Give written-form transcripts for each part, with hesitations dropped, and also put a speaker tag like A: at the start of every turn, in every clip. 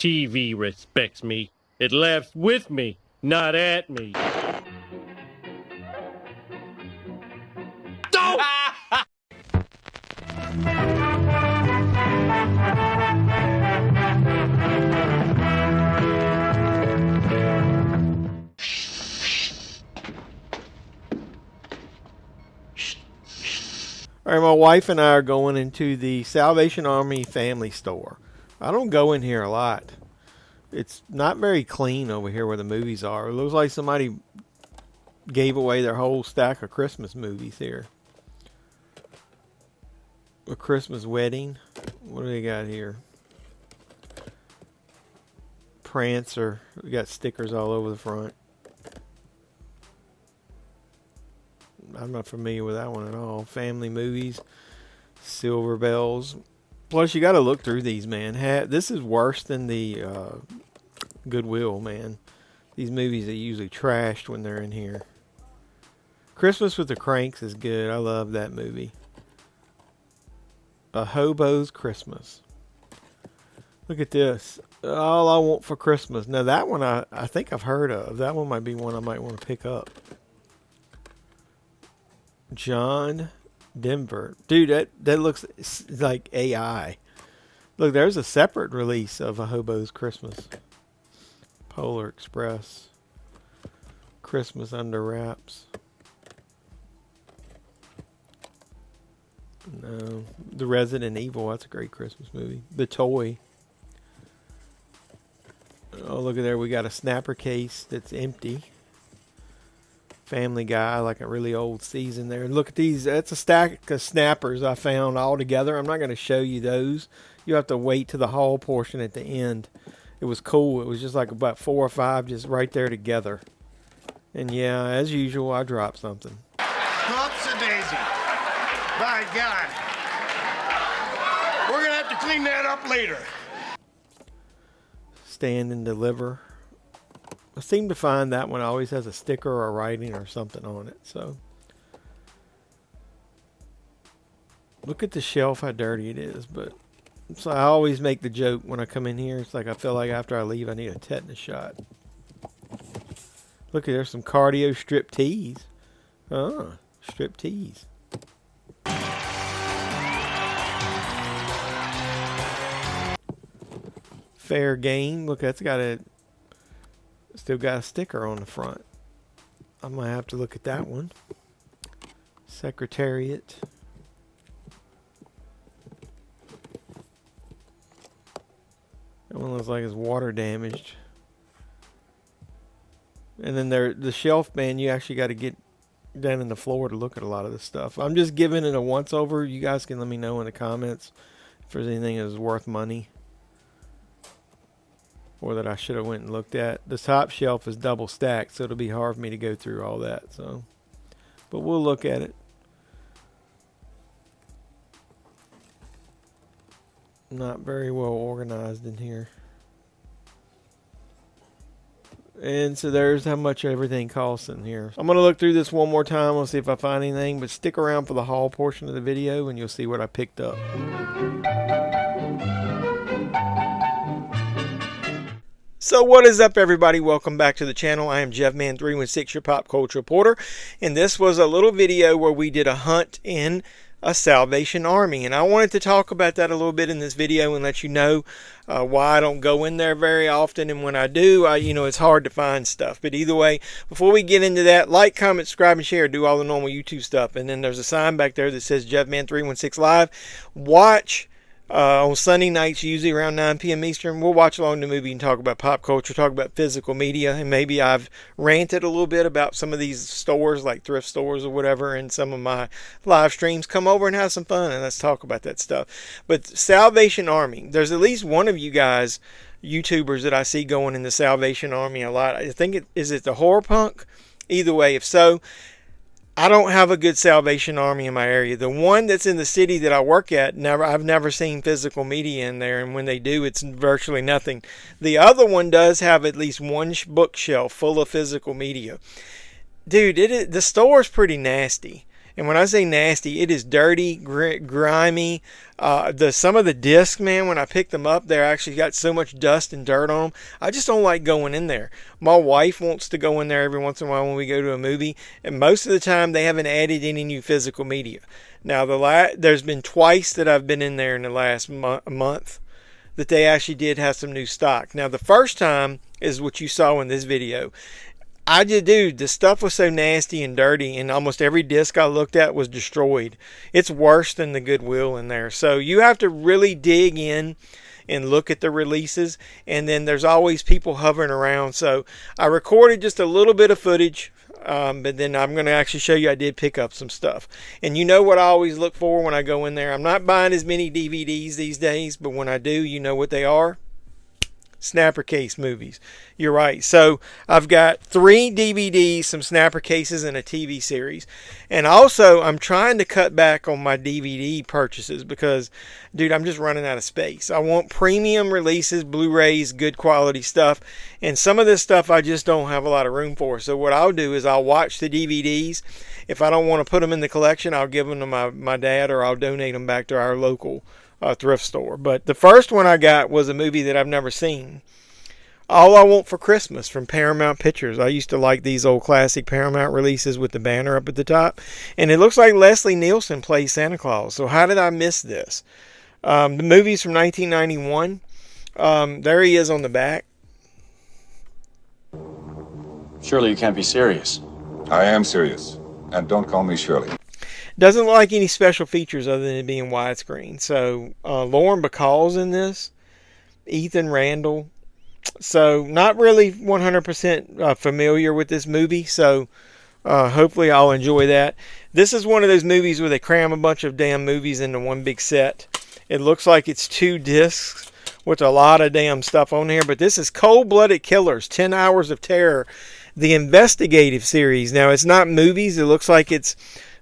A: TV respects me. It laughs with me, not at me.
B: All right, my wife and I are going into the Salvation Army family store. I don't go in here a lot. It's not very clean over here where the movies are. It looks like somebody gave away their whole stack of Christmas movies here. A Christmas Wedding. What do they got here? Prancer. We got stickers all over the front. I'm not familiar with that one at all. Family movies, Silver Bells. Plus, you got to look through these, man. This is worse than the Goodwill, man. These movies are usually trashed when they're in here. Christmas with the Cranks is good. I love that movie. A Hobo's Christmas. Look at this. All I Want for Christmas. Now, that one I think I've heard of. That one might be one I might want to pick up. John Denver. Dude, that looks like AI. Look, there's a separate release of A Hobo's Christmas. Polar Express. Christmas Under Wraps. No. The Resident Evil. That's a great Christmas movie. The Toy. Oh, look at there. We got a snapper case that's empty. Family Guy, like a really old season there. Look at these. That's a stack of snappers I found all together. I'm not going to show you those. You have to wait to the haul portion at the end. It was cool. It was just like about 4 or 5 just right there together. And yeah, as usual, I dropped something.
C: Whoops a daisy. By God. We're going to have to clean that up later.
B: Stand and Deliver. I seem to find that one always has a sticker or a writing or something on it. So look at the shelf, how dirty it is. But so I always make the joke when I come in here. It's like I feel like after I leave, I need a tetanus shot. Look, there's some cardio strip tees. Strip tees. Fair Game. Look, that's got a still got a sticker on the front. I might have to look at that one. Secretariat. That one looks like it's water damaged. And then the shelf, man, you actually got to get down in the floor to look at a lot of this stuff. I'm just giving it a once over. You guys can let me know in the comments if there's anything that is worth money or that I should have went and looked at. The top shelf is double stacked, so it'll be hard for me to go through all that. So, but we'll look at it. Not very well organized in here. And so there's how much everything costs in here. I'm going to look through this one more time. I'll see if I find anything, but stick around for the haul portion of the video and you'll see what I picked up. So what is up, everybody? Welcome back to the channel. I am JeffMan316, your pop culture reporter, and this was a little video where we did a hunt in a Salvation Army, and I wanted to talk about that a little bit in this video and let you know why I don't go in there very often, and when I do, it's hard to find stuff. But either way, before we get into that, like, comment, subscribe, and share. Do all the normal YouTube stuff, and then there's a sign back there that says JeffMan316 Live. Watch on Sunday nights, usually around 9 p.m. Eastern. We'll watch along the movie and talk about pop culture, talk about physical media, and maybe I've ranted a little bit about some of these stores, like thrift stores or whatever, in some of my live streams. Come over and have some fun, and let's talk about that stuff. But Salvation Army, there's at least one of you guys, YouTubers, that I see going in the Salvation Army a lot. I think is it the Horror Punk? Either way, if so, I don't have a good Salvation Army in my area. The one that's in the city that I work at, I've never seen physical media in there, and when they do, it's virtually nothing. The other one does have at least one bookshelf full of physical media. Dude, the store's pretty nasty. And when I say nasty, it is dirty, grimy. Some of the discs, man, when I pick them up, they're actually got so much dust and dirt on them. I just don't like going in there. My wife wants to go in there every once in a while when we go to a movie, and most of the time they haven't added any new physical media. Now, there's been twice that I've been in there in the last month that they actually did have some new stock. Now, the first time is what you saw in this video. The stuff was so nasty and dirty, and almost every disc I looked at was destroyed. It's worse than the Goodwill in there. So you have to really dig in and look at the releases, and then there's always people hovering around. So I recorded just a little bit of footage, but then I'm going to actually show you I did pick up some stuff. And you know what I always look for when I go in there? I'm not buying as many DVDs these days, but when I do, you know what they are? Snapper case movies. You're right. So I've got 3 DVDs, some snapper cases, and a TV series. And also, I'm trying to cut back on my DVD purchases because, dude, I'm just running out of space. I want premium releases, Blu-rays, good quality stuff. And some of this stuff I just don't have a lot of room for. So what I'll do is I'll watch the DVDs. If I don't want to put them in the collection, I'll give them to my dad, or I'll donate them back to our local thrift store. But the first one I got was a movie that I've never seen. All I Want for Christmas from Paramount Pictures. I used to like these old classic Paramount releases with the banner up at the top. And it looks like Leslie Nielsen plays Santa Claus. So how did I miss this? The movie's from 1991. There he is on the back.
D: Surely you can't be serious.
E: I am serious. And don't call me Shirley.
B: Doesn't like any special features other than it being widescreen. So Lauren Bacall's in this. Ethan Randall. So not really 100% familiar with this movie. So hopefully I'll enjoy that. This is one of those movies where they cram a bunch of damn movies into one big set. It looks like it's 2 discs with a lot of damn stuff on here. But this is Cold-Blooded Killers, 10 Hours of Terror. The investigative series. Now, it's not movies. It looks like it's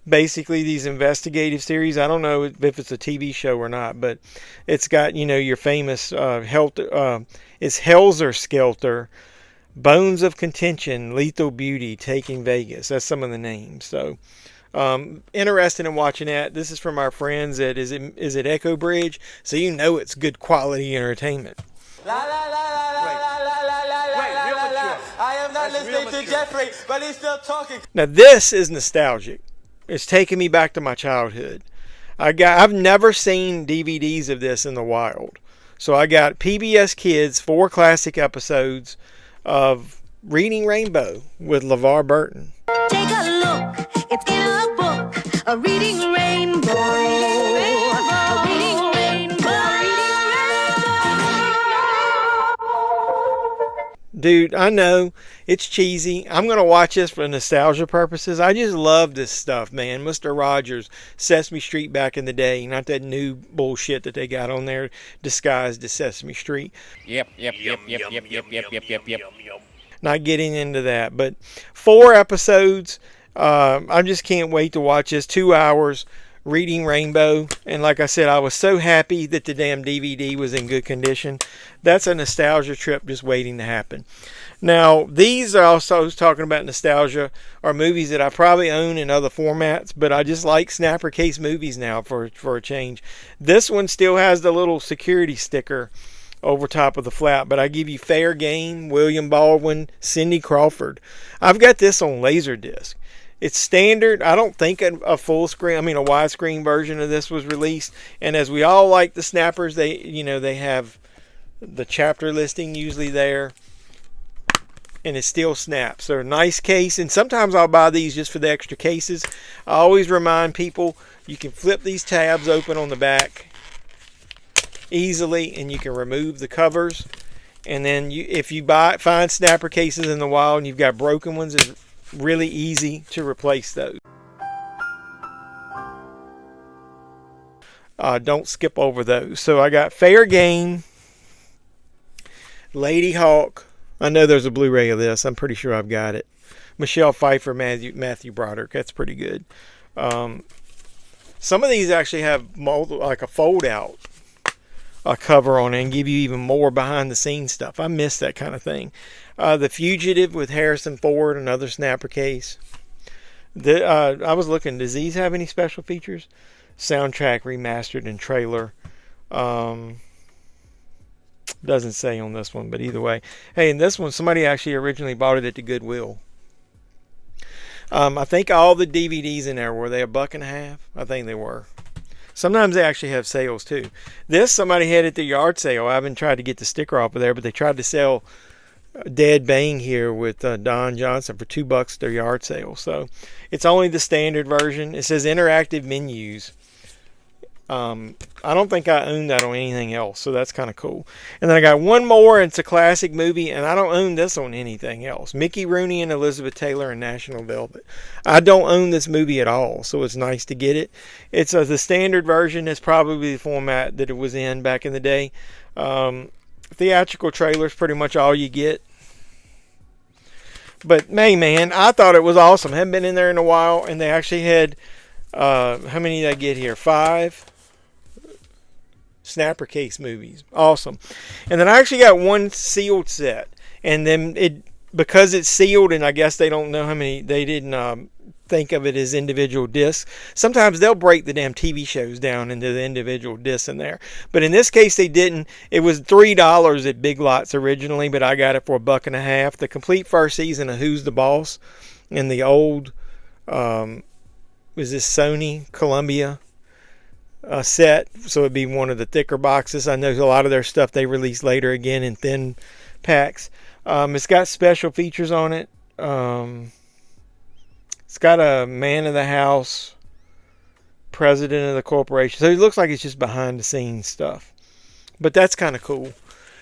B: basically these investigative series. I don't know if it's a TV show or not, but it's got, your famous it's Helter Skelter, Bones of Contention, Lethal Beauty, Taking Vegas. That's some of the names. So interested in watching that. This is from our friends at is it Echo Bridge, so it's good quality entertainment.
F: I am not listening to Jeffrey, but he's still talking.
B: Now this is nostalgic. It's taking me back to my childhood. I've never seen DVDs of this in the wild. So I got PBS Kids 4 classic episodes of Reading Rainbow with LeVar Burton.
G: Take a look, it's in a book, a reading rainbow. A reading rainbow.
B: Dude, I know it's cheesy. I'm going to watch this for nostalgia purposes. I just love this stuff, man. Mr. Rogers, Sesame Street back in the day. Not that new bullshit that they got on there disguised as Sesame Street.
H: Yep.
B: Not getting into that. But 4 episodes. I just can't wait to watch this. 2 hours. Reading Rainbow. And like I said, I was so happy that the damn DVD was in good condition. That's a nostalgia trip just waiting to happen. Now, these are also talking about nostalgia, are movies that I probably own in other formats, but I just like snapper case movies now for a change. This one still has the little security sticker over top of the flap, but I give you Fair Game, William Baldwin, Cindy Crawford. I've got this on Laserdisc. It's standard. I don't think a widescreen version of this was released. And as we all like the snappers, they have the chapter listing usually there, and it still snaps. So nice case. And sometimes I'll buy these just for the extra cases. I always remind people you can flip these tabs open on the back easily, and you can remove the covers. And then if you find snapper cases in the wild and you've got broken ones, it's really easy to replace those. Don't skip over those. So I got Fair Game, Lady Hawk. I know there's a Blu-ray of this. I'm pretty sure I've got it. Michelle Pfeiffer, Matthew Broderick. That's pretty good. Some of these actually have like a fold-out cover on it and give you even more behind-the-scenes stuff. I miss that kind of thing. The Fugitive with Harrison Ford, another snapper case. I was looking, does these have any special features? Soundtrack remastered and trailer. Doesn't say on this one, but either way. Hey, in this one, somebody actually originally bought it at the Goodwill. I think all the DVDs in there, were they $1.50? I think they were. Sometimes they actually have sales too. This somebody had at the yard sale. I haven't tried to get the sticker off of there, but they tried to sell Dead Bang here with Don Johnson for $2 at their yard sale. So it's only the standard version. It says interactive menus. I don't think I own that on anything else, so that's kind of cool. And then I got one more, and it's a classic movie, and I don't own this on anything else. Mickey Rooney and Elizabeth Taylor in National Velvet. I don't own this movie at all, so it's nice to get it. It's the standard version. It's probably the format that it was in back in the day. Theatrical trailer is pretty much all you get. But, hey, man, I thought it was awesome. Haven't been in there in a while, and they actually had, how many did I get here? 5 snapper case movies. Awesome. And then I actually got one sealed set, and then because it's sealed, and I guess they don't know how many, they didn't think of it as individual discs. Sometimes they'll break the damn TV shows down into the individual discs in there, but in this case they didn't. It was $3 at Big Lots originally, but I got it for $1.50. The complete first season of Who's the Boss, and the old was this Sony Columbia set, so it'd be one of the thicker boxes. I know a lot of their stuff they release later again in thin packs. It's got special features on it. It's got a man of the house, president of the corporation, so it looks like it's just behind the scenes stuff, but that's kind of cool.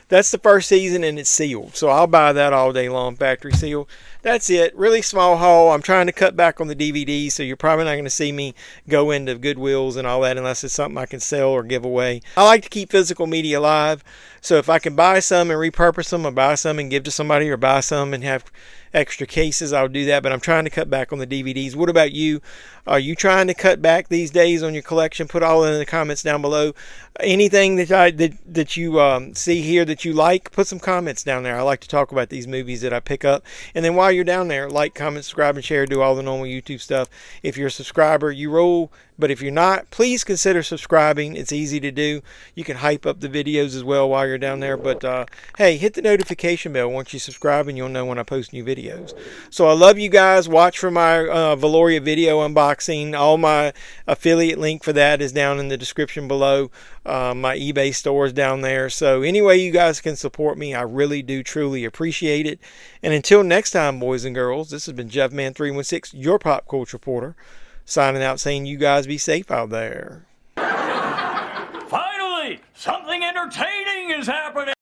B: That's the first season, and it's sealed, so I'll buy that all day long, factory sealed. That's it. Really small haul. I'm trying to cut back on the DVDs, so you're probably not going to see me go into Goodwills and all that unless it's something I can sell or give away. I like to keep physical media alive, so if I can buy some and repurpose them, or buy some and give to somebody, or buy some and have extra cases, I'll do that, but I'm trying to cut back on the DVDs. What about you? Are you trying to cut back these days on your collection? Put all in the comments down below. Anything that you see here that you like, put some comments down there. I like to talk about these movies that I pick up. And then while you're down there, like, comment, subscribe, and share. Do all the normal YouTube stuff. If you're a subscriber, you rule. But if you're not, please consider subscribing. It's easy to do. You can hype up the videos as well while you're down there. But hey, hit the notification bell once you subscribe, and you'll know when I post new videos. So I love you guys. Watch for my Valoria video unboxing. All my affiliate link for that is down in the description below. My eBay store is down there. So any way you guys can support me, I really do truly appreciate it. And until next time, boys and girls, this has been JeffMan316, your pop culture reporter, signing out saying you guys be safe out there.
H: Finally, something entertaining is happening.